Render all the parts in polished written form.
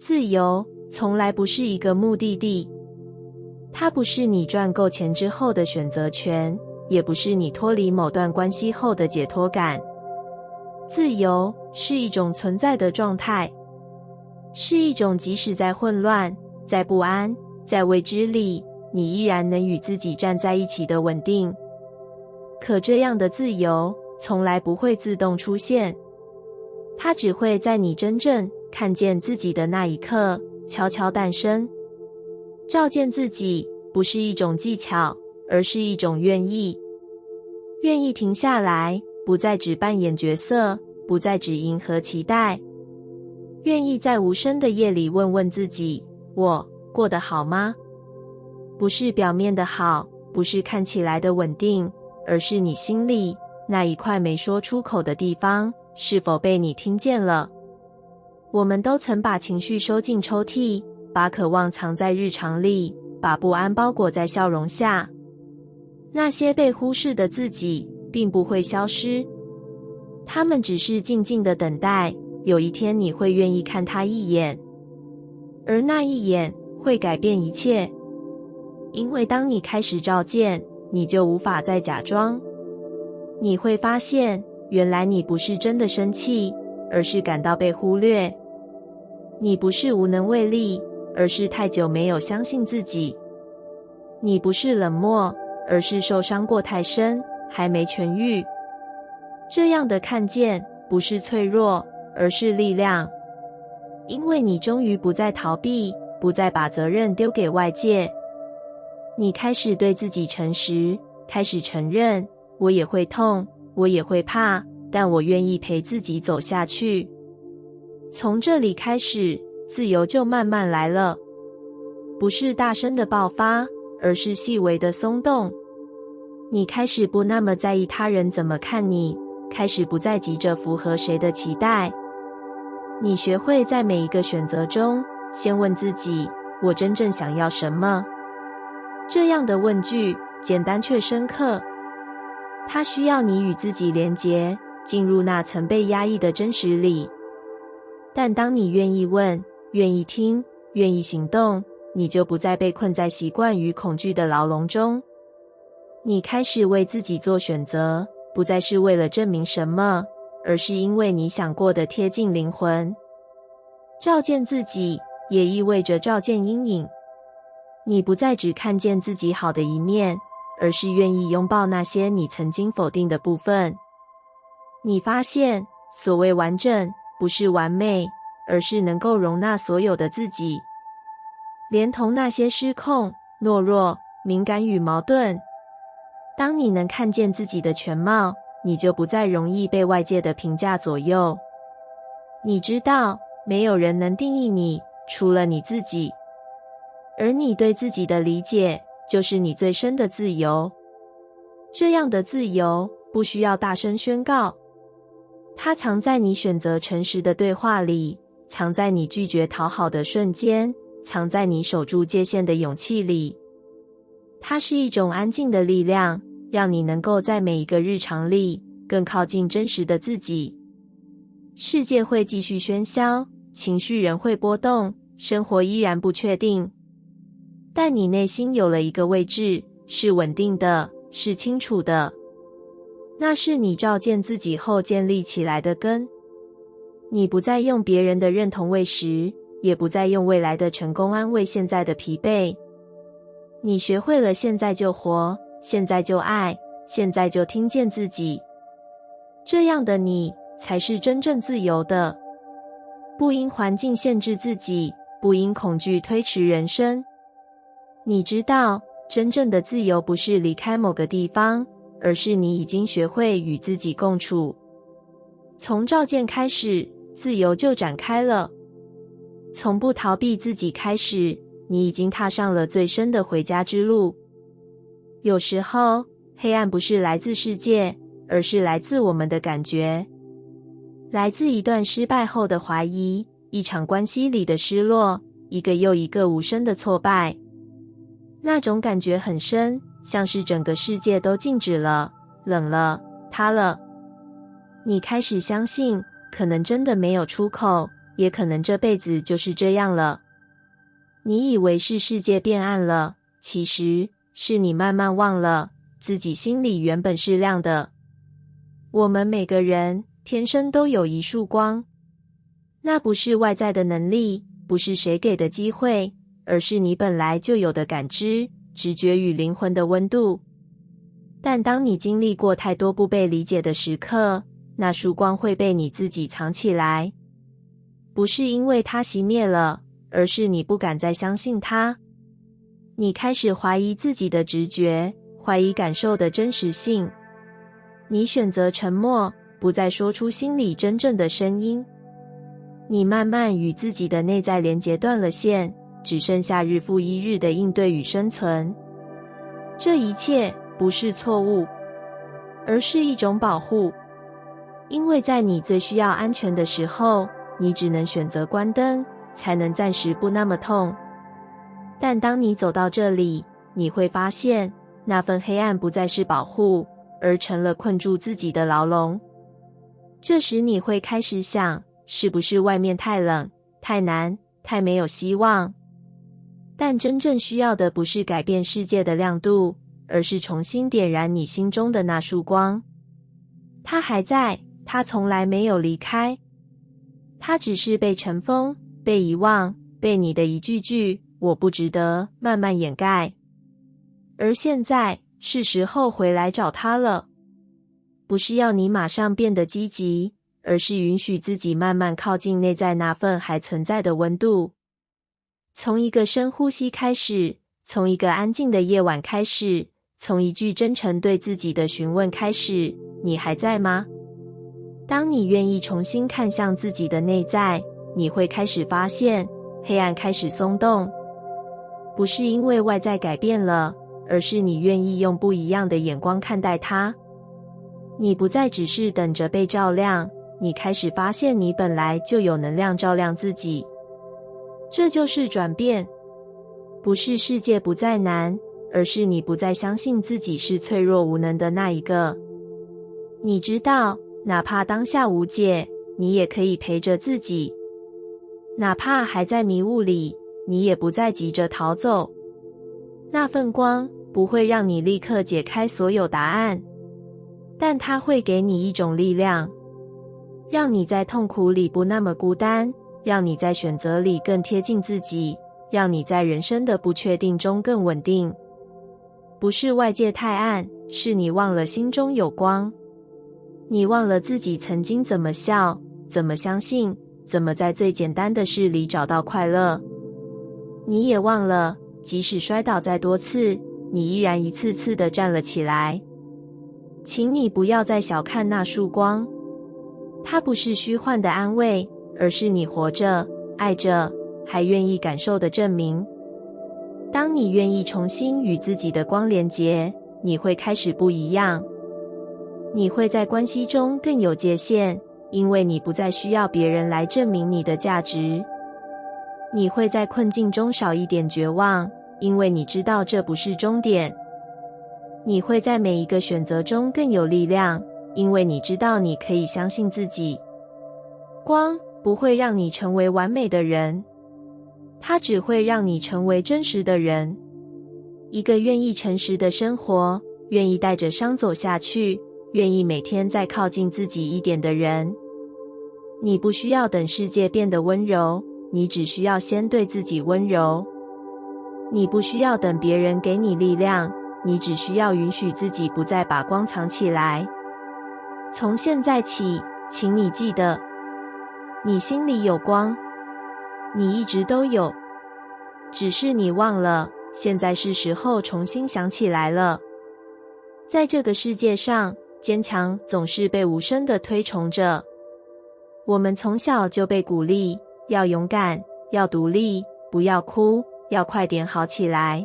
自由从来不是一个目的地，它不是你赚够钱之后的选择权，也不是你脱离某段关系后的解脱感。自由是一种存在的状态，是一种即使在混乱、在不安、在未知里，你依然能与自己站在一起的稳定。可这样的自由从来不会自动出现，它只会在你真正看见自己的那一刻悄悄诞生。照见自己不是一种技巧，而是一种愿意。愿意停下来，不再只扮演角色，不再只迎合期待。愿意在无声的夜里问问自己，我过得好吗？不是表面的好，不是看起来的稳定，而是你心里那一块没说出口的地方，是否被你听见了？我们都曾把情绪收进抽屉，把渴望藏在日常里，把不安包裹在笑容下。那些被忽视的自己并不会消失，他们只是静静的等待，有一天你会愿意看他一眼，而那一眼会改变一切。因为当你开始照见，你就无法再假装。你会发现，原来你不是真的生气，而是感到被忽略。你不是无能为力，而是太久没有相信自己。你不是冷漠，而是受伤过太深，还没痊愈。这样的看见不是脆弱，而是力量。因为你终于不再逃避，不再把责任丢给外界。你开始对自己诚实，开始承认，我也会痛，我也会怕，但我愿意陪自己走下去。从这里开始，自由就慢慢来了。不是大声的爆发，而是细微的松动。你开始不那么在意他人怎么看你，开始不再急着符合谁的期待。你学会在每一个选择中，先问自己，我真正想要什么？这样的问句简单却深刻，它需要你与自己连结，进入那曾被压抑的真实里。但当你愿意问，愿意听，愿意行动，你就不再被困在习惯与恐惧的牢笼中。你开始为自己做选择，不再是为了证明什么，而是因为你想过得贴近灵魂。照见自己，也意味着照见阴影。你不再只看见自己好的一面，而是愿意拥抱那些你曾经否定的部分。你发现，所谓完整，不是完美，而是能够容纳所有的自己，连同那些失控、懦弱、敏感与矛盾。当你能看见自己的全貌，你就不再容易被外界的评价左右。你知道，没有人能定义你，除了你自己。而你对自己的理解，就是你最深的自由。这样的自由，不需要大声宣告。它藏在你选择诚实的对话里，藏在你拒绝讨好的瞬间，藏在你守住界限的勇气里。它是一种安静的力量，让你能够在每一个日常里更靠近真实的自己。世界会继续喧嚣，情绪仍会波动，生活依然不确定。但你内心有了一个位置，是稳定的，是清楚的。那是你照见自己后建立起来的根。你不再用别人的认同喂食，也不再用未来的成功安慰现在的疲惫。你学会了现在就活，现在就爱，现在就听见自己。这样的你才是真正自由的，不因环境限制自己，不因恐惧推迟人生。你知道，真正的自由不是离开某个地方，而是你已经学会与自己共处。从照见开始，自由就展开了。从不逃避自己开始，你已经踏上了最深的回家之路。有时候，黑暗不是来自世界，而是来自我们的感觉。来自一段失败后的怀疑，一场关系里的失落，一个又一个无声的挫败。那种感觉很深，像是整个世界都静止了，冷了，塌了。你开始相信，可能真的没有出口，也可能这辈子就是这样了。你以为是世界变暗了，其实是你慢慢忘了，自己心里原本是亮的。我们每个人天生都有一束光，那不是外在的能力，不是谁给的机会，而是你本来就有的感知、直觉与灵魂的温度。但当你经历过太多不被理解的时刻，那束光会被你自己藏起来，不是因为它熄灭了，而是你不敢再相信它。你开始怀疑自己的直觉，怀疑感受的真实性。你选择沉默，不再说出心里真正的声音。你慢慢与自己的内在连结断了线，只剩下日复一日的应对与生存。这一切不是错误，而是一种保护。因为在你最需要安全的时候，你只能选择关灯，才能暂时不那么痛。但当你走到这里，你会发现，那份黑暗不再是保护，而成了困住自己的牢笼。这时你会开始想，是不是外面太冷、太难、太没有希望？但真正需要的不是改变世界的亮度，而是重新点燃你心中的那束光。它还在，它从来没有离开。它只是被尘封、被遗忘、被你的一句句“我不值得”慢慢掩盖。而现在是时候回来找它了。不是要你马上变得积极，而是允许自己慢慢靠近内在那份还存在的温度。从一个深呼吸开始，从一个安静的夜晚开始，从一句真诚对自己的询问开始，你还在吗？当你愿意重新看向自己的内在，你会开始发现，黑暗开始松动。不是因为外在改变了，而是你愿意用不一样的眼光看待它。你不再只是等着被照亮，你开始发现你本来就有能量照亮自己。这就是转变，不是世界不再难，而是你不再相信自己是脆弱无能的那一个。你知道，哪怕当下无解，你也可以陪着自己。哪怕还在迷雾里，你也不再急着逃走。那份光不会让你立刻解开所有答案，但它会给你一种力量，让你在痛苦里不那么孤单，让你在选择里更贴近自己，让你在人生的不确定中更稳定。不是外界太暗，是你忘了心中有光。你忘了自己曾经怎么笑，怎么相信，怎么在最简单的事里找到快乐。你也忘了，即使摔倒再多次，你依然一次次地站了起来。请你不要再小看那束光，它不是虚幻的安慰，而是你活着、爱着，还愿意感受的证明。当你愿意重新与自己的光连结，你会开始不一样。你会在关系中更有界限，因为你不再需要别人来证明你的价值。你会在困境中少一点绝望，因为你知道这不是终点。你会在每一个选择中更有力量，因为你知道你可以相信自己。光不会让你成为完美的人，它只会让你成为真实的人。一个愿意诚实的生活，愿意带着伤走下去，愿意每天再靠近自己一点的人。你不需要等世界变得温柔，你只需要先对自己温柔。你不需要等别人给你力量，你只需要允许自己不再把光藏起来。从现在起，请你记得，你心里有光，你一直都有，只是你忘了，现在是时候重新想起来了。在这个世界上，坚强总是被无声地推崇着。我们从小就被鼓励，要勇敢，要独立，不要哭，要快点好起来。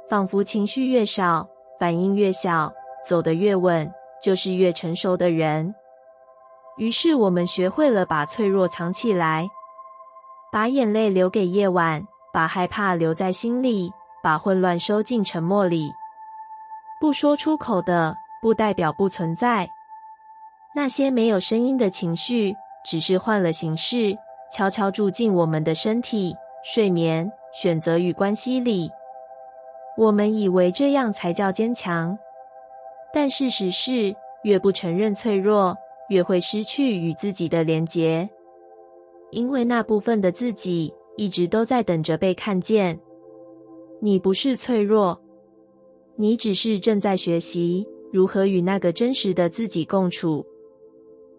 仿佛情绪越少，反应越小，走得越稳，就是越成熟的人。于是我们学会了把脆弱藏起来，把眼泪留给夜晚，把害怕留在心里，把混乱收进沉默里。不说出口的，不代表不存在。那些没有声音的情绪，只是换了形式，悄悄住进我们的身体、睡眠、选择与关系里。我们以为这样才叫坚强，但事实是，越不承认脆弱，越会失去与自己的连结。因为那部分的自己一直都在等着被看见。你不是脆弱，你只是正在学习如何与那个真实的自己共处。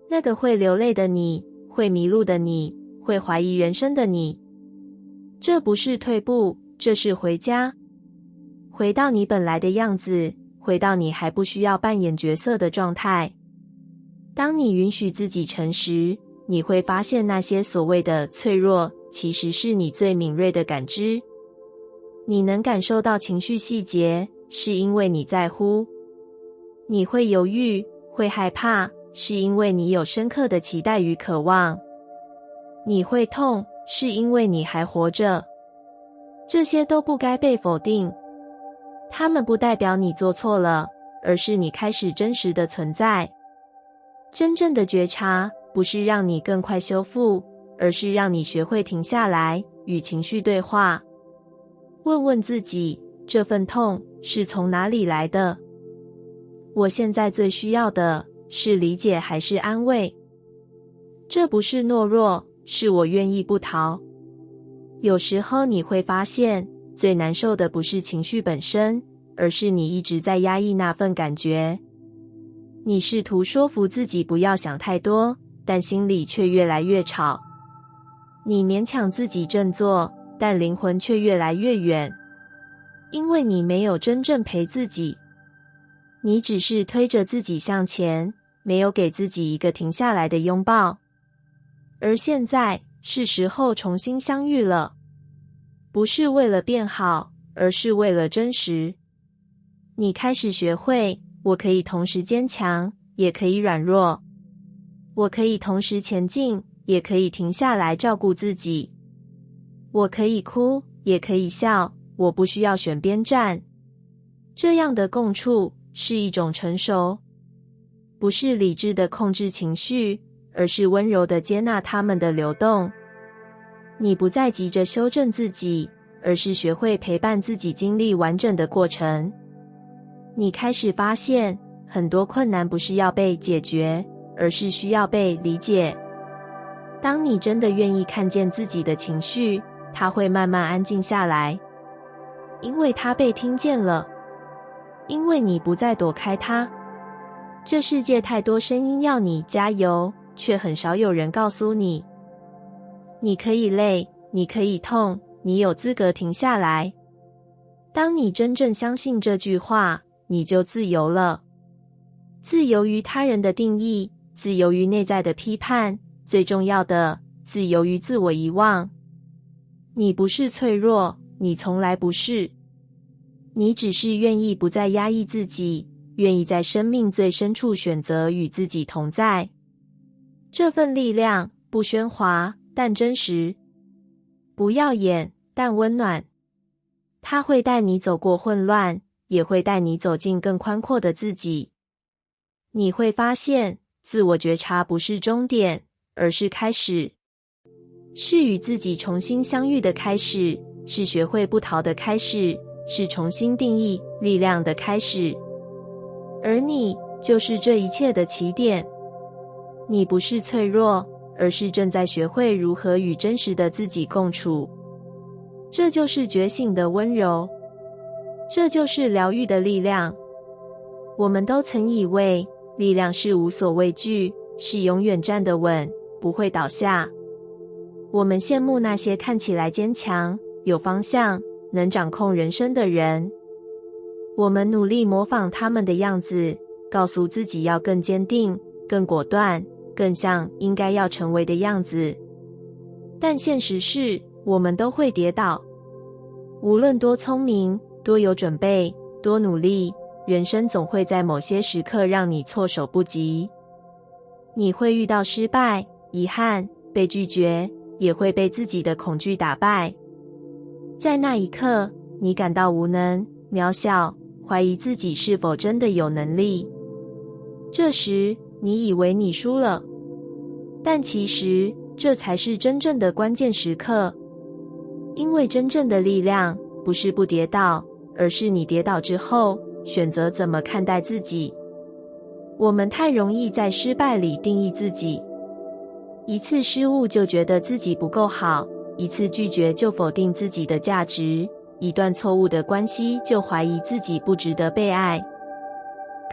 那个会流泪的你，会迷路的你，会怀疑人生的你。这不是退步，这是回家。回到你本来的样子，回到你还不需要扮演角色的状态。当你允许自己诚实，你会发现那些所谓的脆弱，其实是你最敏锐的感知。你能感受到情绪细节，是因为你在乎。你会犹豫，会害怕，是因为你有深刻的期待与渴望。你会痛，是因为你还活着。这些都不该被否定。它们不代表你做错了，而是你开始真实的存在。真正的觉察，不是让你更快修复，而是让你学会停下来，与情绪对话。问问自己，这份痛是从哪里来的？我现在最需要的是理解还是安慰？这不是懦弱，是我愿意不逃。有时候你会发现，最难受的不是情绪本身，而是你一直在压抑那份感觉。你试图说服自己不要想太多，但心里却越来越吵。你勉强自己振作，但灵魂却越来越远。因为你没有真正陪自己，你只是推着自己向前，没有给自己一个停下来的拥抱。而现在是时候重新相遇了，不是为了变好，而是为了真实。你开始学会，我可以同时坚强，也可以软弱。我可以同时前进，也可以停下来照顾自己。我可以哭，也可以笑，我不需要选边站。这样的共处是一种成熟，不是理智的控制情绪，而是温柔的接纳它们的流动。你不再急着修正自己，而是学会陪伴自己经历完整的过程。你开始发现，很多困难不是要被解决，而是需要被理解。当你真的愿意看见自己的情绪，它会慢慢安静下来，因为它被听见了，因为你不再躲开它。这世界太多声音要你加油，却很少有人告诉你，你可以累，你可以痛，你有资格停下来。当你真正相信这句话，你就自由了。自由于他人的定义，自由于内在的批判，最重要的，自由于自我遗忘。你不是脆弱，你从来不是。你只是愿意不再压抑自己，愿意在生命最深处选择与自己同在。这份力量不喧哗，但真实；不耀眼，但温暖。它会带你走过混乱，也会带你走进更宽阔的自己。你会发现，自我觉察不是终点，而是开始。是与自己重新相遇的开始，是学会不逃的开始，是重新定义力量的开始。而你就是这一切的起点。你不是脆弱，而是正在学会如何与真实的自己共处。这就是觉醒的温柔，这就是疗愈的力量。我们都曾以为力量是无所畏惧，是永远站得稳，不会倒下。我们羡慕那些看起来坚强、有方向、能掌控人生的人。我们努力模仿他们的样子，告诉自己要更坚定、更果断，更像应该要成为的样子。但现实是，我们都会跌倒。无论多聪明、多有准备、多努力，人生总会在某些时刻让你措手不及。你会遇到失败、遗憾、被拒绝，也会被自己的恐惧打败。在那一刻，你感到无能、渺小，怀疑自己是否真的有能力。这时，你以为你输了，但其实这才是真正的关键时刻。因为真正的力量不是不跌倒，而是你跌倒之后选择怎么看待自己。我们太容易在失败里定义自己，一次失误就觉得自己不够好，一次拒绝就否定自己的价值，一段错误的关系就怀疑自己不值得被爱。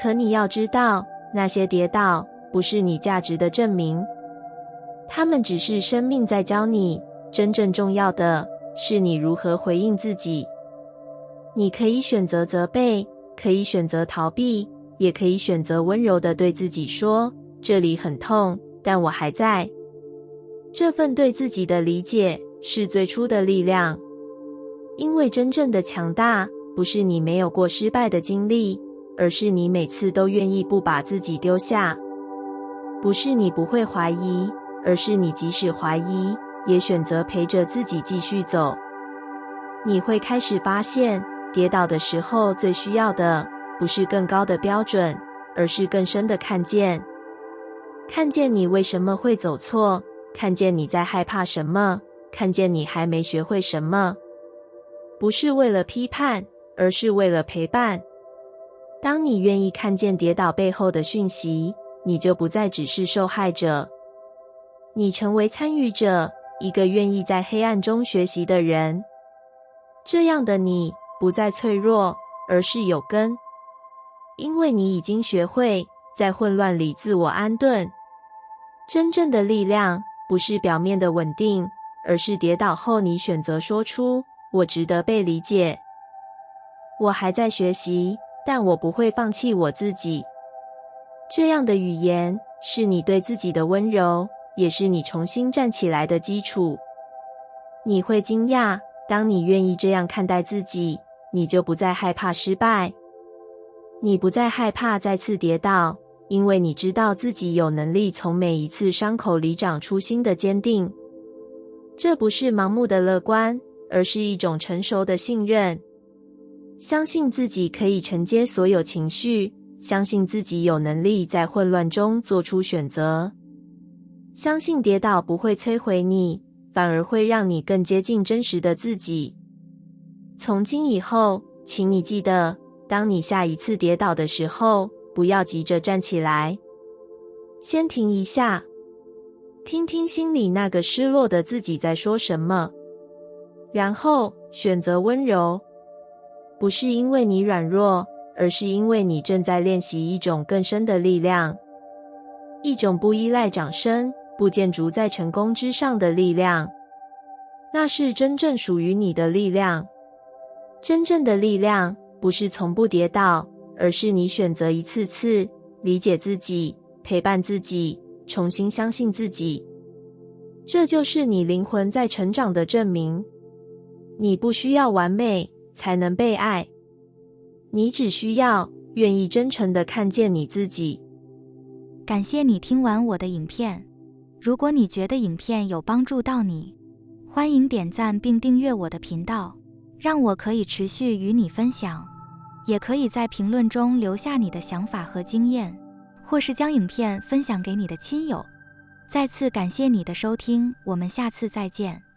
可你要知道，那些跌倒不是你价值的证明，它们只是生命在教你，真正重要的是你如何回应自己。你可以选择责备，可以选择逃避，也可以选择温柔地对自己说，这里很痛，但我还在。这份对自己的理解是最初的力量。因为真正的强大不是你没有过失败的经历，而是你每次都愿意不把自己丢下。不是你不会怀疑，而是你即使怀疑，也选择陪着自己继续走。你会开始发现，跌倒的时候最需要的不是更高的标准，而是更深的看见。看见你为什么会走错，看见你在害怕什么，看见你还没学会什么。不是为了批判，而是为了陪伴。当你愿意看见跌倒背后的讯息，你就不再只是受害者，你成为参与者，一个愿意在黑暗中学习的人。这样的你不再脆弱，而是有根，因为你已经学会在混乱里自我安顿。真正的力量不是表面的稳定，而是跌倒后你选择说出，我值得被理解。我还在学习，但我不会放弃我自己。这样的语言是你对自己的温柔，也是你重新站起来的基础。你会惊讶，当你愿意这样看待自己，你就不再害怕失败。你不再害怕再次跌倒，因为你知道自己有能力从每一次伤口里长出新的坚定。这不是盲目的乐观，而是一种成熟的信任。相信自己可以承接所有情绪，相信自己有能力在混乱中做出选择。相信跌倒不会摧毁你，反而会让你更接近真实的自己。从今以后，请你记得，当你下一次跌倒的时候，不要急着站起来，先停一下，听听心里那个失落的自己在说什么，然后选择温柔。不是因为你软弱，而是因为你正在练习一种更深的力量，一种不依赖掌声，不建筑在成功之上的力量。那是真正属于你的力量。真正的力量不是从不跌倒，而是你选择一次次理解自己，陪伴自己，重新相信自己。这就是你灵魂在成长的证明。你不需要完美才能被爱，你只需要愿意真诚地看见你自己。感谢你听完我的影片，如果你觉得影片有帮助到你，欢迎点赞并订阅我的频道，让我可以持续与你分享。也可以在评论中留下你的想法和经验，或是将影片分享给你的亲友。再次感谢你的收听，我们下次再见。